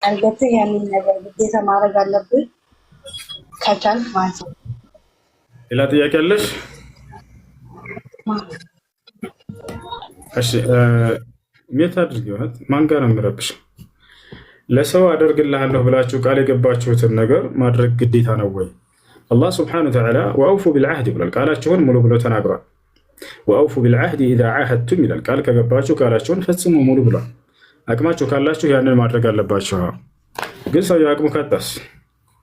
አልገባኝ ያንን ነገር ግዴታ ማድረግ አለብን ከቻልክ ማለት ነው። ሌላ ጥያቄ አለሽ? እሺ ሜት አድርጊው። ማን ጋር ነው የሚረብሽው? ለሰው አደርግልሃለሁ ብላችሁ ቃል የገባችሁትን ነገር ማድረግ ግዴታ ነው ወይ? አላህ ስብሐነሁ ወተዓላ ወአውፉ ቢልዓህድ ብሏል። ቃላችሁን ሙሉ ብሎ ተናግሯል። ወአውፉ ቢልዓህድ ኢዛ ዓሀድቱም ይላል። ቃል ከገባችሁ ቃላችሁን ፈጽሙ ሙሉ ብሏል። አቅማችሁ ካላችሁ ያንን ማድረግ አለባችሁ። ግን ሰው የአቅሙ ካጣስ?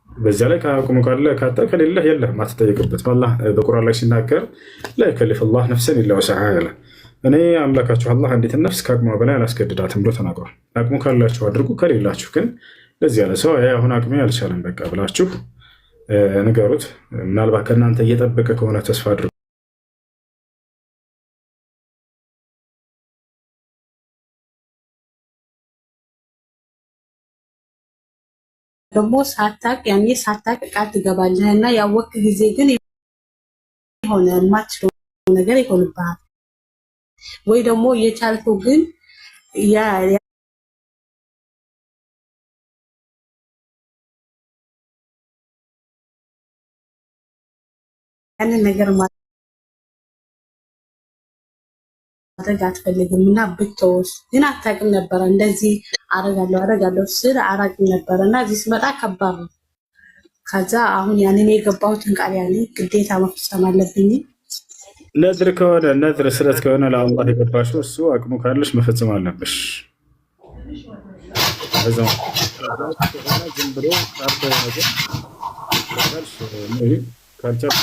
በዚያ ላይ ከአቅሙ ካለ ካጣ ከሌለህ የለህም አትጠየቅበት። አላህ በቁርአን ላይ ሲናገር ላ ዩከሊፉ ላህ ነፍሰን ኢላ ወስዐሃ ያለ እኔ አምላካችሁ አላህ አንዲትን ነፍስ ከአቅሟ በላይ አላስገድዳትም ብሎ ተናግሯል። አቅሙ ካላችሁ አድርጉ፣ ከሌላችሁ ግን ለዚህ ያለ ሰው አሁን አቅሜ አልቻለም በቃ ብላችሁ ንገሩት። ምናልባት ከእናንተ እየጠበቀ ከሆነ ተስፋ አድርጉ። ደግሞ ሳታቅ ቃል ትገባለህና ያወቅ ጊዜ ግን የሆነ የማትችለው ነገር ይሆንብሃል። ወይ ደግሞ የቻልከው ግን ያንን ነገር ማድረግ አትፈልግም እና ብትወስ ግን አታውቅም ነበረ። እንደዚህ አረጋለሁ ስል አራቅም ነበረ እና እዚህ ስመጣ ከባድ ነው። ከዛ አሁን ያንን የገባሁትን ቃል ያኔ ግዴታ መፈጸም አለብኝ። ነድር ከሆነ ነድር ስለት ከሆነ ለአላህ የገባሽው እሱ አቅሙ ካለሽ መፈጸም አለብሽ። ዝም ብሎ ካልቻልሽ